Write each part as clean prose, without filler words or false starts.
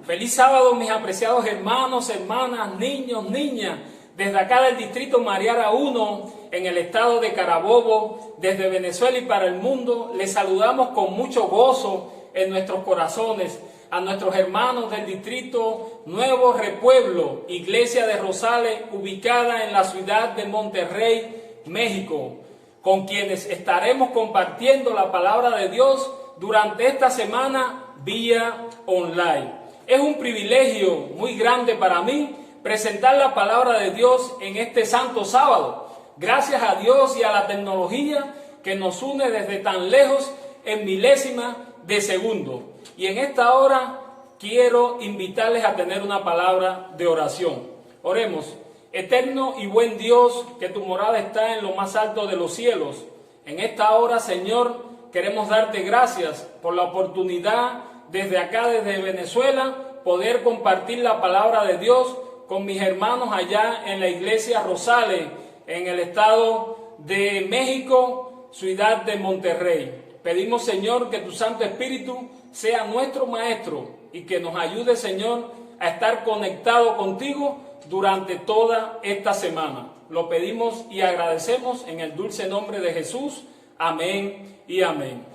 Feliz sábado, mis apreciados hermanos, hermanas, niños, niñas. Desde acá del distrito Mariara 1, en el estado de Carabobo, desde Venezuela y para el mundo, les saludamos con mucho gozo en nuestros corazones a nuestros hermanos del distrito Nuevo Repueblo, Iglesia de Rosales, ubicada en la ciudad de Monterrey, México, con quienes estaremos compartiendo la palabra de Dios durante esta semana vía online. Es un privilegio muy grande para mí presentar la palabra de Dios en este santo sábado. Gracias a Dios y a la tecnología que nos une desde tan lejos en milésima de segundo. Y en esta hora quiero invitarles a tener una palabra de oración. Oremos. Eterno y buen Dios, que tu morada está en lo más alto de los cielos. En esta hora, Señor, queremos darte gracias por la oportunidad desde acá, desde Venezuela, poder compartir la palabra de Dios con mis hermanos allá en la iglesia Rosales, en el estado de México, ciudad de Monterrey. Pedimos, Señor, que tu Santo Espíritu sea nuestro Maestro y que nos ayude, Señor, a estar conectado contigo durante toda esta semana. Lo pedimos y agradecemos en el dulce nombre de Jesús. Amén y amén.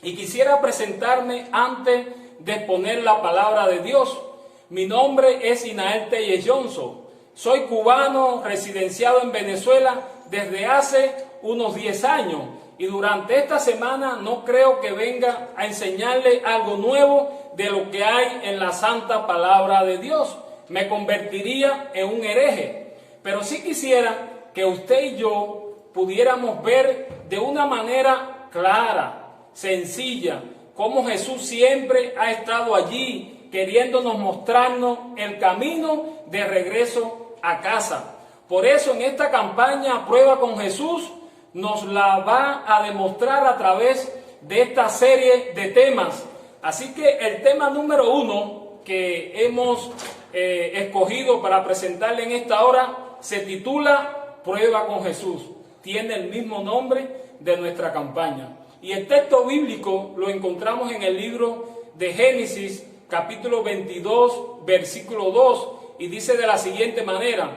Y quisiera presentarme antes de exponer la palabra de Dios. Mi nombre es Inael Telles Johnson. Soy cubano residenciado en Venezuela desde hace unos 10 años. Y durante esta semana no creo que venga a enseñarle algo nuevo de lo que hay en la santa palabra de Dios. Me convertiría en un hereje. Pero sí quisiera que usted y yo pudiéramos ver de una manera clara, sencilla, cómo Jesús siempre ha estado allí, queriéndonos mostrarnos el camino de regreso a casa. Por eso en esta campaña Prueba con Jesús nos la va a demostrar a través de esta serie de temas. Así que el tema número 1 que hemos escogido para presentarle en esta hora se titula Prueba con Jesús. Tiene el mismo nombre de nuestra campaña. Y el texto bíblico lo encontramos en el libro de Génesis, capítulo 22, versículo 2, y dice de la siguiente manera: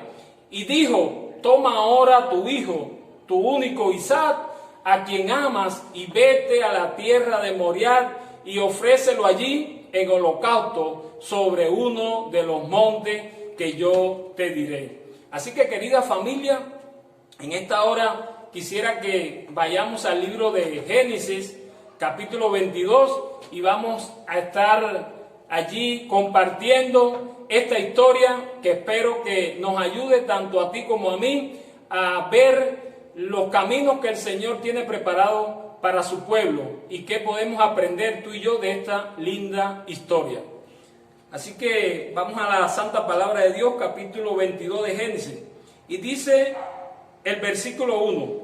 y dijo, toma ahora tu hijo, tu único Isaac, a quien amas, y vete a la tierra de Moriah y ofrécelo allí en holocausto sobre uno de los montes que yo te diré. Así que, querida familia, en esta hora quisiera que vayamos al libro de Génesis, capítulo 22, y vamos a estar allí compartiendo esta historia que espero que nos ayude tanto a ti como a mí a ver los caminos que el Señor tiene preparado para su pueblo y qué podemos aprender tú y yo de esta linda historia. Así que vamos a la santa palabra de Dios, capítulo 22 de Génesis, y dice el versículo 1: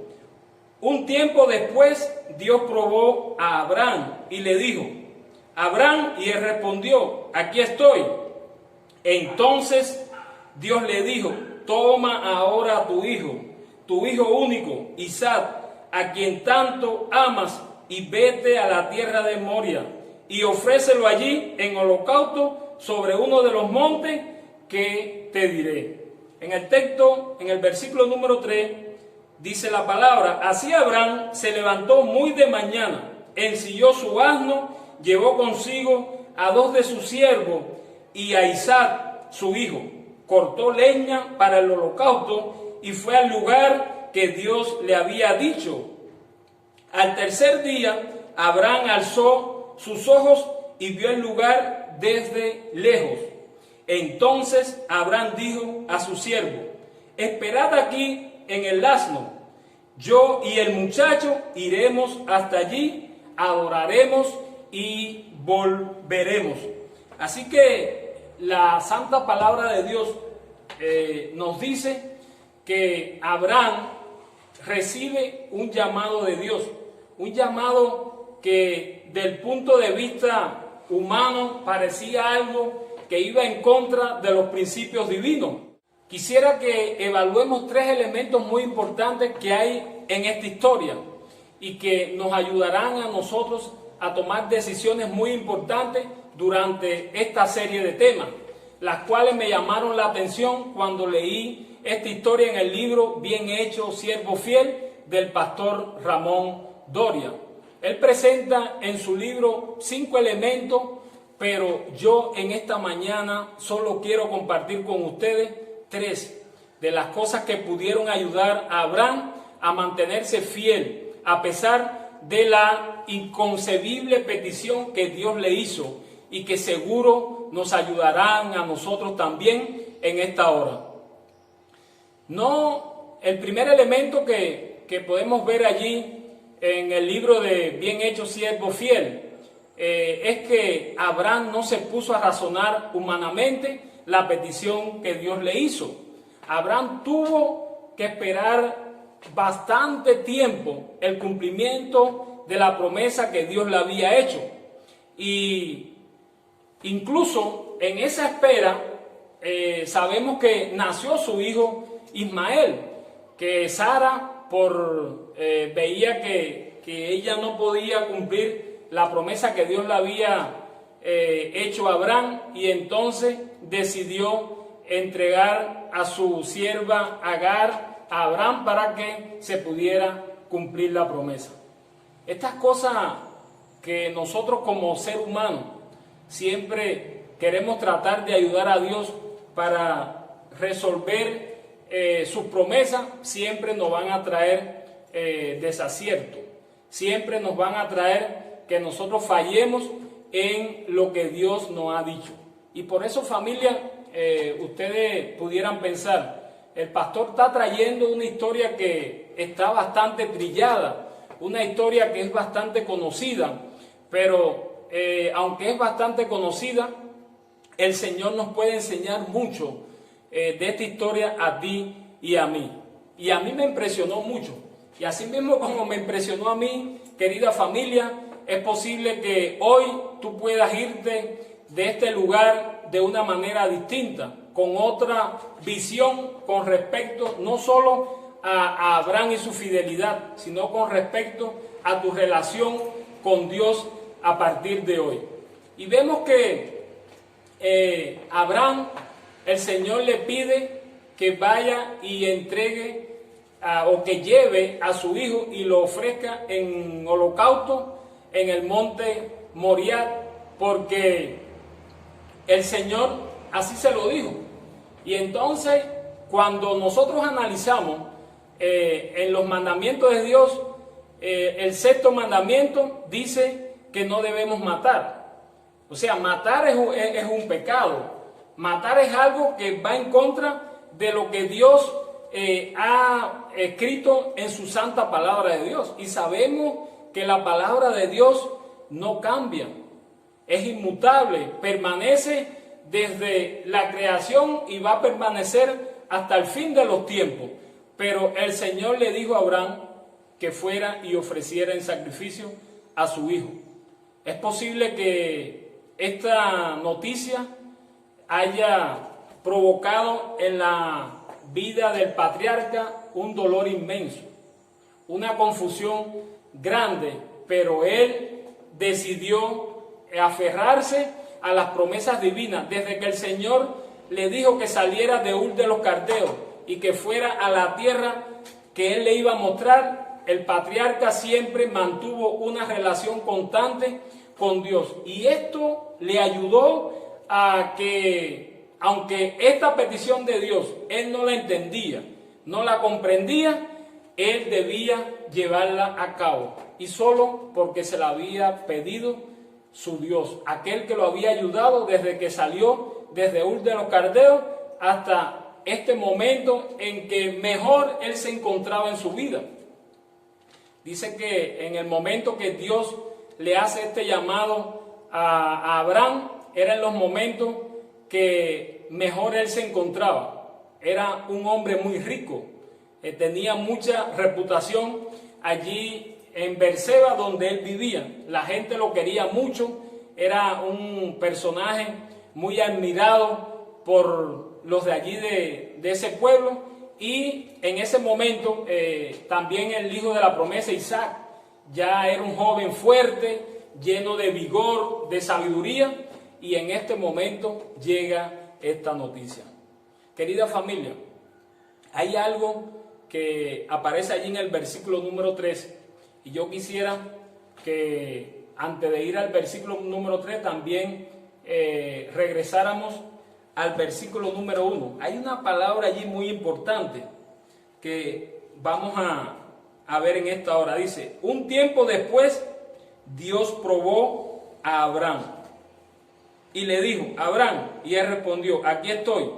un tiempo después Dios probó a Abraham y le dijo: Abraham, y él respondió: aquí estoy. Entonces Dios le dijo: toma ahora a tu hijo único, Isaac, a quien tanto amas, y vete a la tierra de Moriah, y ofrécelo allí en holocausto sobre uno de los montes que te diré. En el texto, en el versículo número 3, dice la palabra: así Abraham se levantó muy de mañana, ensilló su asno, llevó consigo a 2 de sus siervos y a Isaac, su hijo, cortó leña para el holocausto y fue al lugar que Dios le había dicho. Al tercer día, Abraham alzó sus ojos y vio el lugar desde lejos. Entonces Abraham dijo a su siervo: esperad aquí en el asno, yo y el muchacho iremos hasta allí, adoraremos y volveremos. Así que la santa palabra de Dios nos dice que Abraham recibe un llamado de Dios, un llamado que del punto de vista humano parecía algo que iba en contra de los principios divinos. Quisiera que evaluemos 3 elementos muy importantes que hay en esta historia y que nos ayudarán a nosotros a tomar decisiones muy importantes durante esta serie de temas, las cuales me llamaron la atención cuando leí esta historia en el libro Bien hecho, siervo fiel, del pastor Ramón Doria. Él presenta en su libro 5 elementos, pero yo en esta mañana solo quiero compartir con ustedes 3 de las cosas que pudieron ayudar a Abraham a mantenerse fiel a pesar de la inconcebible petición que Dios le hizo y que seguro nos ayudarán a nosotros también en esta hora. El primer elemento que podemos ver allí en el libro de Bien hecho, siervo fiel, es que Abraham no se puso a razonar humanamente la petición que Dios le hizo. Abraham tuvo que esperar bastante tiempo el cumplimiento de la promesa que Dios le había hecho. Y incluso en esa espera sabemos que nació su hijo Ismael, que Sara veía que ella no podía cumplir la promesa que Dios le había hecho a Abraham, y entonces decidió entregar a su sierva Agar a Abraham para que se pudiera cumplir la promesa. Estas cosas que nosotros como ser humano siempre queremos tratar de ayudar a Dios para resolver sus promesas, siempre nos van a traer desacierto, siempre nos van a traer que nosotros fallemos en lo que Dios nos ha dicho. Y por eso, familia, ustedes pudieran pensar, el pastor está trayendo una historia que está bastante trillada, una historia que es bastante conocida, pero aunque es bastante conocida, el Señor nos puede enseñar mucho de esta historia a ti y a mí. Y a mí me impresionó mucho. Y así mismo como me impresionó a mí, querida familia, es posible que hoy tú puedas irte de este lugar de una manera distinta, con otra visión con respecto no solo a Abraham y su fidelidad, sino con respecto a tu relación con Dios a partir de hoy. Y vemos que Abraham, el Señor le pide que vaya y entregue o que lleve a su hijo y lo ofrezca en holocausto en el monte Moriah, porque el Señor así se lo dijo. Y entonces, cuando nosotros analizamos en los mandamientos de Dios, el 6º mandamiento dice que no debemos matar. O sea, matar es un pecado. Matar es algo que va en contra de lo que Dios ha escrito en su santa palabra de Dios. Y sabemos que la palabra de Dios no cambia, es inmutable, permanece desde la creación y va a permanecer hasta el fin de los tiempos. Pero el Señor le dijo a Abraham que fuera y ofreciera en sacrificio a su hijo. Es posible que esta noticia haya provocado en la vida del patriarca un dolor inmenso, una confusión grande, pero él decidió aferrarse a las promesas divinas. Desde que el Señor le dijo que saliera de Ur de los Caldeos y que fuera a la tierra que él le iba a mostrar, el patriarca siempre mantuvo una relación constante con Dios. Y esto le ayudó a que, aunque esta petición de Dios él no la entendía, no la comprendía, él debía llevarla a cabo. Y solo porque se la había pedido su Dios, aquel que lo había ayudado desde que salió desde Ur de los Caldeos hasta este momento en que mejor él se encontraba en su vida. Dice que en el momento que Dios le hace este llamado a Abraham, era en los momentos que mejor él se encontraba. Era un hombre muy rico, tenía mucha reputación allí en Berseba, donde él vivía. La gente lo quería mucho, era un personaje muy admirado por los de allí de ese pueblo. Y en ese momento también el hijo de la promesa, Isaac, ya era un joven fuerte, lleno de vigor, de sabiduría, y en este momento llega esta noticia. Querida familia, hay algo que aparece allí en el versículo número 3 y yo quisiera que antes de ir al versículo número 3 también regresáramos al versículo número 1. Hay una palabra allí muy importante que vamos a ver en esta hora. Dice, un tiempo después Dios probó a Abraham y le dijo, Abraham, y él respondió, aquí estoy.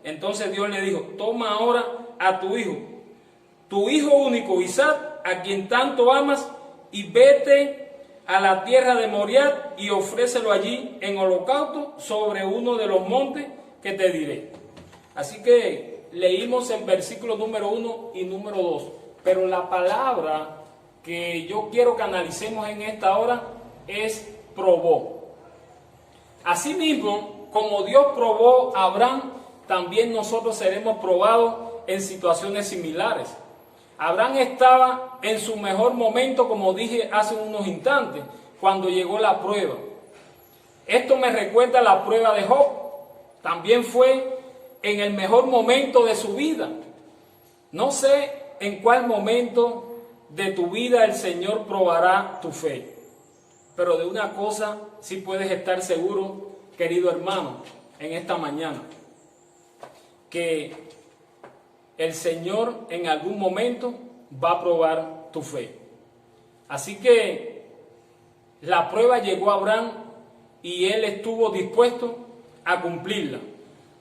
Entonces Dios le dijo, toma ahora a tu hijo único Isaac, a quien tanto amas, y vete a la tierra de Moriah y ofrécelo allí en holocausto sobre uno de los montes que te diré. Así que leímos el versículo número 1 y número 2, pero la palabra que yo quiero que analicemos en esta hora es probó. Asimismo, como Dios probó a Abraham, también nosotros seremos probados en situaciones similares. Abraham estaba en su mejor momento, como dije hace unos instantes, cuando llegó la prueba. Esto me recuerda a la prueba de Job. También fue en el mejor momento de su vida. No sé en cuál momento de tu vida el Señor probará tu fe. Pero de una cosa sí puedes estar seguro, querido hermano, en esta mañana, que el Señor en algún momento va a probar tu fe. Así que la prueba llegó a Abraham y él estuvo dispuesto a cumplirla.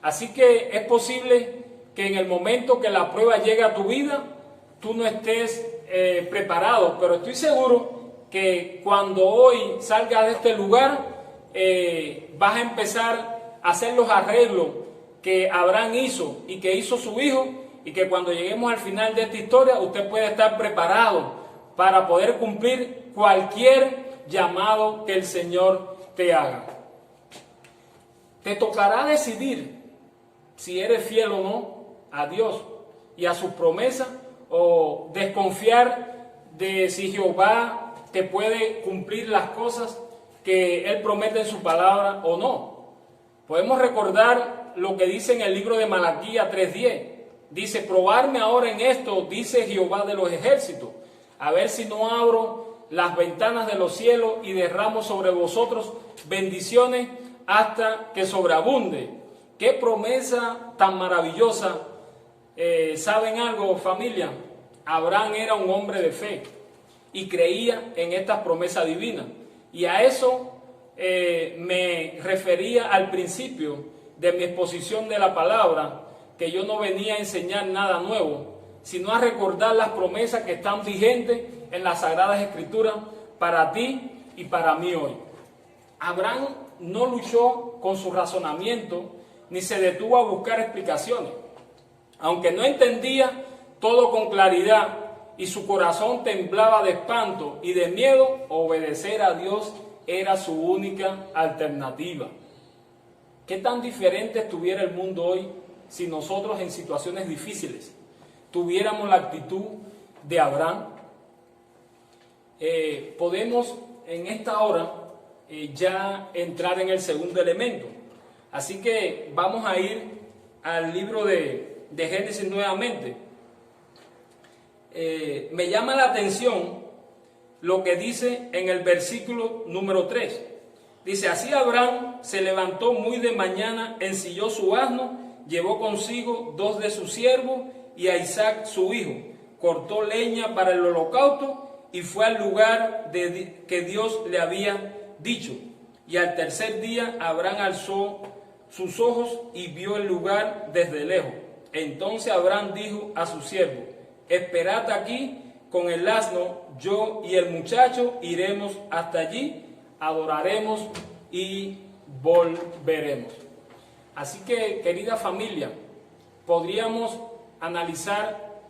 Así que es posible que en el momento que la prueba llegue a tu vida, tú no estés preparado, pero estoy seguro que cuando hoy salgas de este lugar, vas a empezar a hacer los arreglos que Abraham hizo y que hizo su hijo, y que cuando lleguemos al final de esta historia, usted puede estar preparado para poder cumplir cualquier llamado que el Señor te haga. Te tocará decidir si eres fiel o no a Dios y a sus promesas, o desconfiar de si Jehová te puede cumplir las cosas que Él promete en su palabra o no. Podemos recordar lo que dice en el libro de Malaquías 3:10. Dice, probarme ahora en esto, dice Jehová de los ejércitos, a ver si no abro las ventanas de los cielos y derramo sobre vosotros bendiciones hasta que sobreabunde. Qué promesa tan maravillosa. ¿Saben algo, familia? Abraham era un hombre de fe y creía en estas promesas divinas. Y a eso me refería al principio de mi exposición de la palabra, que yo no venía a enseñar nada nuevo, sino a recordar las promesas que están vigentes en las Sagradas Escrituras para ti y para mí hoy. Abraham no luchó con su razonamiento ni se detuvo a buscar explicaciones. Aunque no entendía todo con claridad y su corazón temblaba de espanto y de miedo, obedecer a Dios era su única alternativa. ¿Qué tan diferente estuviera el mundo hoy si nosotros en situaciones difíciles tuviéramos la actitud de Abraham? Podemos en esta hora ya entrar en el segundo elemento. Así que vamos a ir al libro de Génesis nuevamente. Me llama la atención lo que dice en el versículo número 3. Dice, así Abraham se levantó muy de mañana, ensilló su asno, llevó consigo 2 de sus siervos y a Isaac su hijo, cortó leña para el holocausto y fue al lugar que Dios le había dicho. Y al tercer día Abraham alzó sus ojos y vio el lugar desde lejos. Entonces Abraham dijo a su siervo, esperad aquí con el asno, yo y el muchacho iremos hasta allí, adoraremos y volveremos. Así que, querida familia, podríamos analizar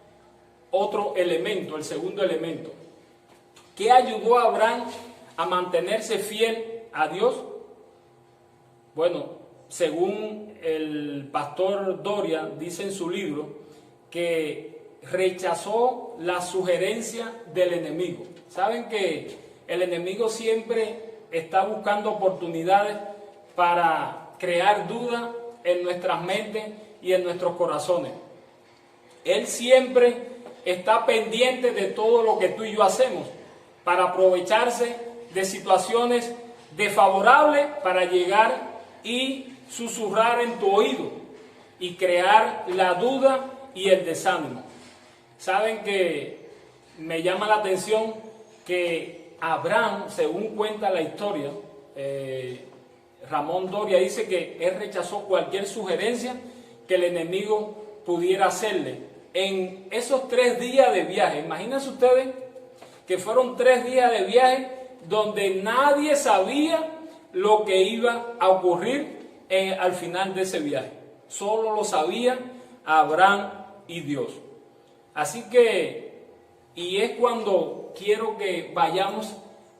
otro elemento, el segundo elemento. ¿Qué ayudó a Abraham a mantenerse fiel a Dios? Bueno, según el pastor Doria dice en su libro, que rechazó la sugerencia del enemigo. Saben que el enemigo siempre está buscando oportunidades para crear duda en nuestras mentes y en nuestros corazones. Él siempre está pendiente de todo lo que tú y yo hacemos para aprovecharse de situaciones desfavorables para llegar y susurrar en tu oído y crear la duda y el desánimo. Saben que me llama la atención que Abraham, según cuenta la historia, Ramón Doria dice que él rechazó cualquier sugerencia que el enemigo pudiera hacerle en esos 3 días de viaje. Imagínense ustedes que fueron 3 días de viaje donde nadie sabía lo que iba a ocurrir al final de ese viaje. Solo lo sabía Abraham y Dios. Así que, y es cuando quiero que vayamos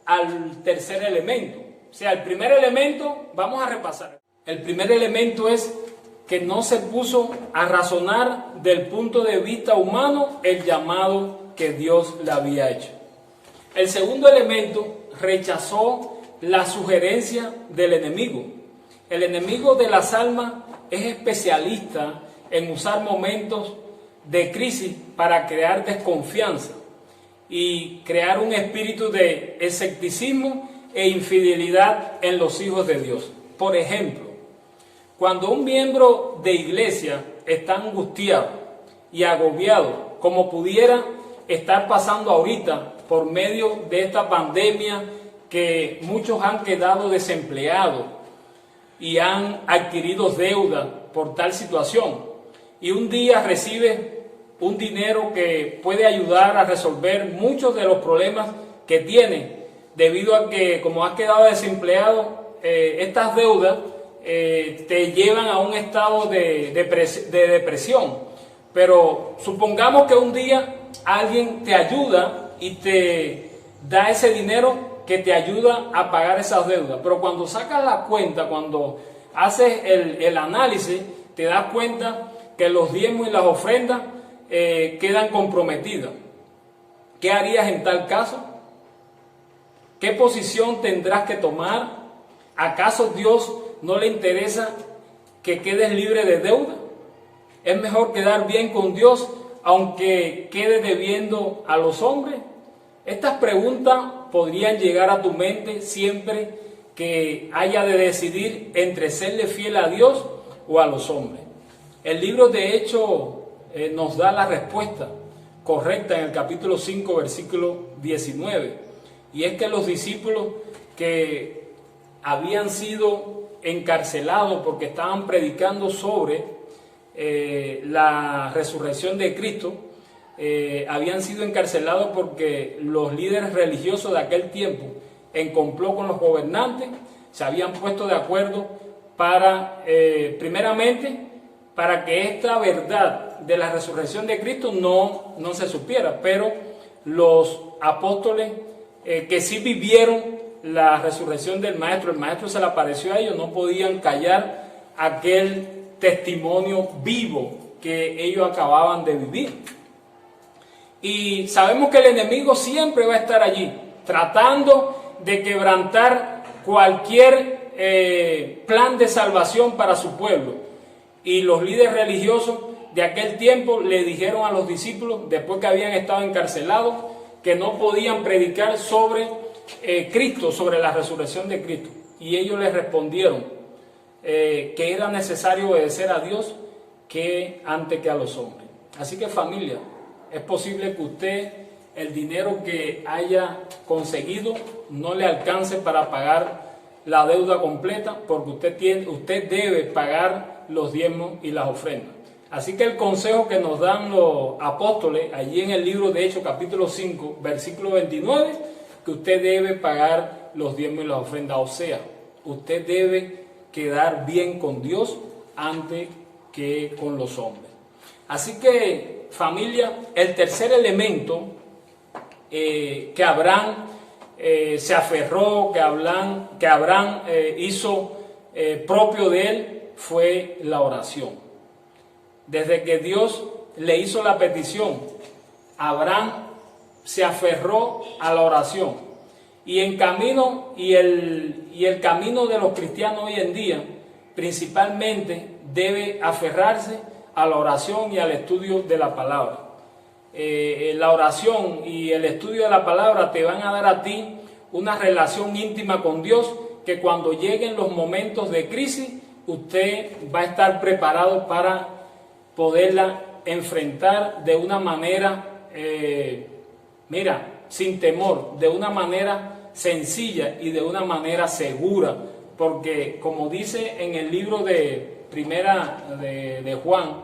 al tercer elemento. O sea, el primer elemento, vamos a repasar. El primer elemento es que no se puso a razonar del punto de vista humano el llamado que Dios le había hecho. El segundo elemento, rechazó la sugerencia del enemigo. El enemigo de las almas es especialista en usar momentos de crisis para crear desconfianza y crear un espíritu de escepticismo e infidelidad en los hijos de Dios. Por ejemplo, cuando un miembro de iglesia está angustiado y agobiado, como pudiera estar pasando ahorita por medio de esta pandemia, que muchos han quedado desempleados y han adquirido deuda por tal situación, y un día recibe un dinero que puede ayudar a resolver muchos de los problemas que tiene, debido a que como has quedado desempleado, estas deudas te llevan a un estado de depresión. Pero supongamos que un día alguien te ayuda y te da ese dinero que te ayuda a pagar esas deudas. Pero cuando sacas la cuenta, cuando haces el análisis, te das cuenta que los diezmos y las ofrendas quedan comprometidas. ¿Qué harías en tal caso? ¿Qué posición tendrás que tomar? ¿Acaso Dios no le interesa que quedes libre de deuda? ¿Es mejor quedar bien con Dios aunque quede debiendo a los hombres? Estas preguntas podrían llegar a tu mente siempre que haya de decidir entre serle fiel a Dios o a los hombres. El libro de Hechos nos da la respuesta correcta en el capítulo 5, versículo 19. Y es que los discípulos que habían sido encarcelados porque estaban predicando sobre la resurrección de Cristo, habían sido encarcelados porque los líderes religiosos de aquel tiempo, en complot con los gobernantes, se habían puesto de acuerdo para, primeramente, para que esta verdad de la resurrección de Cristo no se supiera, pero los apóstoles que sí vivieron la resurrección del Maestro, el Maestro se le apareció a ellos, no podían callar aquel testimonio vivo que ellos acababan de vivir. Y sabemos que el enemigo siempre va a estar allí, tratando de quebrantar cualquier plan de salvación para su pueblo. Y los líderes religiosos de aquel tiempo le dijeron a los discípulos, después que habían estado encarcelados, que no podían predicar sobre Cristo, sobre la resurrección de Cristo. Y ellos les respondieron que era necesario obedecer a Dios antes que a los hombres. Así que, familia, es posible que usted el dinero que haya conseguido no le alcance para pagar la deuda completa, porque usted debe pagar los diezmos y las ofrendas. Así que el consejo que nos dan los apóstoles allí en el libro de Hechos capítulo 5 versículo 29, que usted debe pagar los diezmos y las ofrendas. O sea, usted debe quedar bien con Dios antes que con los hombres. Así que, familia, el tercer elemento que Abraham se aferró, que Abraham hizo propio de él, fue la oración. Desde que Dios le hizo la petición, Abraham se aferró a la oración. Y el camino de los cristianos hoy en día principalmente debe aferrarse a la oración y al estudio de la palabra. La oración y el estudio de la palabra te van a dar a ti una relación íntima con Dios, que cuando lleguen los momentos de crisis usted va a estar preparado para poderla enfrentar de una manera, sin temor, de una manera sencilla y de una manera segura, porque como dice en el libro de Primera de Juan,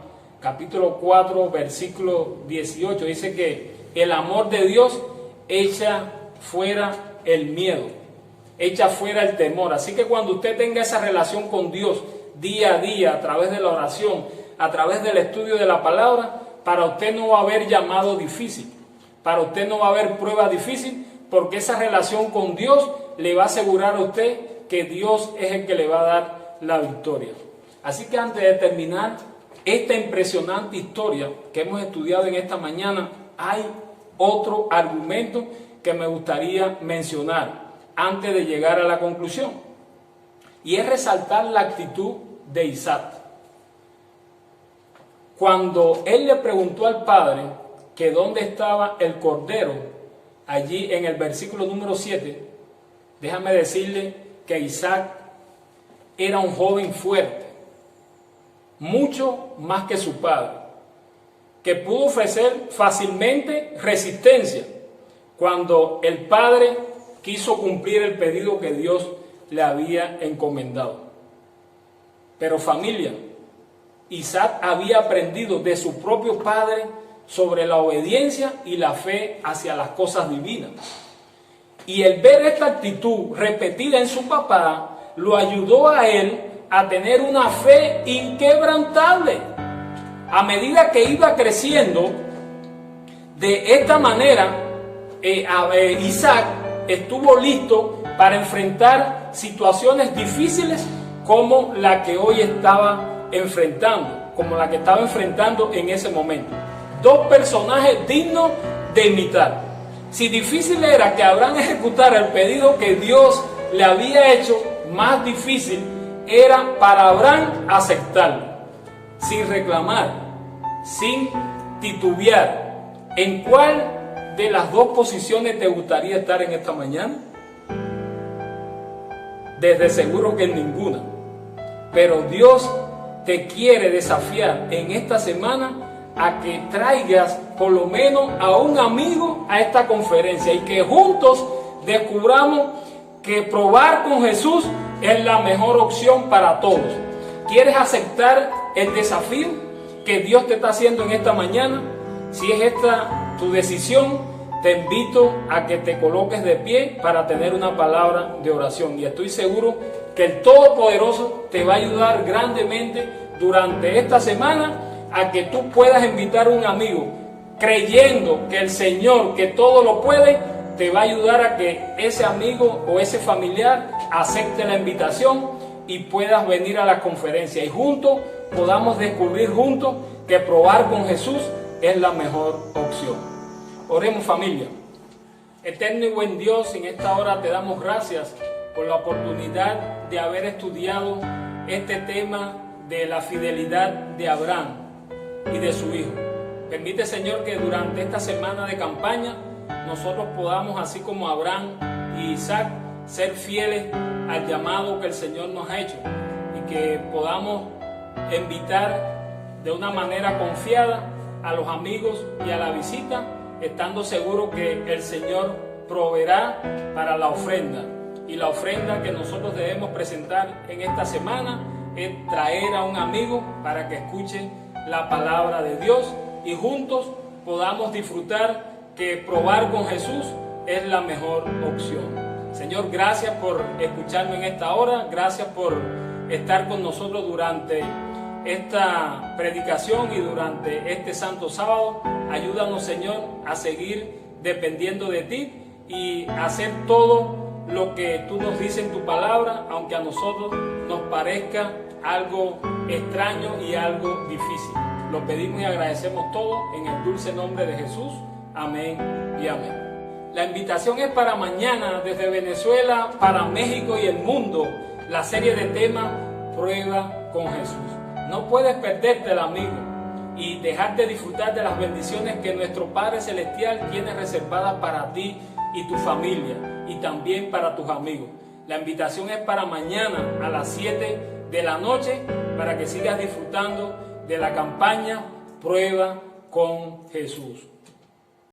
capítulo 4, versículo 18, dice que el amor de Dios echa fuera el miedo, echa fuera el temor. Así que cuando usted tenga esa relación con Dios día a día, a través de la oración, a través del estudio de la palabra, para usted no va a haber llamado difícil, para usted no va a haber prueba difícil, porque esa relación con Dios le va a asegurar a usted que Dios es el que le va a dar la victoria. Así que antes de terminar esta impresionante historia que hemos estudiado en esta mañana, hay otro argumento que me gustaría mencionar antes de llegar a la conclusión, y es resaltar la actitud de Isaac. Cuando él le preguntó al padre que dónde estaba el cordero, allí en el versículo número 7, déjame decirle que Isaac era un joven fuerte, mucho más que su padre, que pudo ofrecer fácilmente resistencia cuando el padre quiso cumplir el pedido que Dios le había encomendado. Pero familia, Isaac había aprendido de su propio padre sobre la obediencia y la fe hacia las cosas divinas. Y el ver esta actitud repetida en su papá lo ayudó a él a tener una fe inquebrantable. A medida que iba creciendo, de esta manera, Isaac estuvo listo para enfrentar situaciones difíciles como la que hoy estaba enfrentando, como la que estaba enfrentando en ese momento. Dos personajes dignos de imitar. Si difícil era que Abraham ejecutara el pedido que Dios le había hecho, más difícil era para Abraham aceptarlo, sin reclamar, sin titubear. ¿En cuál de las dos posiciones te gustaría estar en esta mañana? Desde seguro que en ninguna. Pero Dios te quiere desafiar en esta semana a que traigas por lo menos a un amigo a esta conferencia y que juntos descubramos que probar con Jesús es la mejor opción para todos. ¿Quieres aceptar el desafío que Dios te está haciendo en esta mañana? Si es esta tu decisión, te invito a que te coloques de pie para tener una palabra de oración. Y estoy seguro que el Todopoderoso te va a ayudar grandemente durante esta semana a que tú puedas invitar a un amigo, creyendo que el Señor, que todo lo puede, te va a ayudar a que ese amigo o ese familiar acepte la invitación y puedas venir a la conferencia y juntos podamos descubrir juntos que probar con Jesús es la mejor opción. Oremos, familia. Eterno y buen Dios, en esta hora te damos gracias por la oportunidad de haber estudiado este tema de la fidelidad de Abraham y de su hijo. Permite, Señor, que durante esta semana de campaña nosotros podamos, así como Abraham y Isaac, ser fieles al llamado que el Señor nos ha hecho y que podamos invitar de una manera confiada a los amigos y a la visita, estando seguros que el Señor proveerá para la ofrenda. Y la ofrenda que nosotros debemos presentar en esta semana es traer a un amigo para que escuche la palabra de Dios y juntos podamos disfrutar que probar con Jesús es la mejor opción. Señor, gracias por escucharme en esta hora, gracias por estar con nosotros durante esta predicación y durante este santo sábado. Ayúdanos, Señor, a seguir dependiendo de ti y hacer todo lo que tú nos dices en tu palabra, aunque a nosotros nos parezca algo extraño y algo difícil. Lo pedimos y agradecemos todo en el dulce nombre de Jesús. Amén y amén. La invitación es para mañana desde Venezuela para México y el mundo, la serie de temas Prueba con Jesús. No puedes perdértela, amigo, y dejar de disfrutar de las bendiciones que nuestro Padre Celestial tiene reservadas para ti y tu familia, y también para tus amigos. La invitación es para mañana a las 7 de la noche para que sigas disfrutando de la campaña Prueba con Jesús.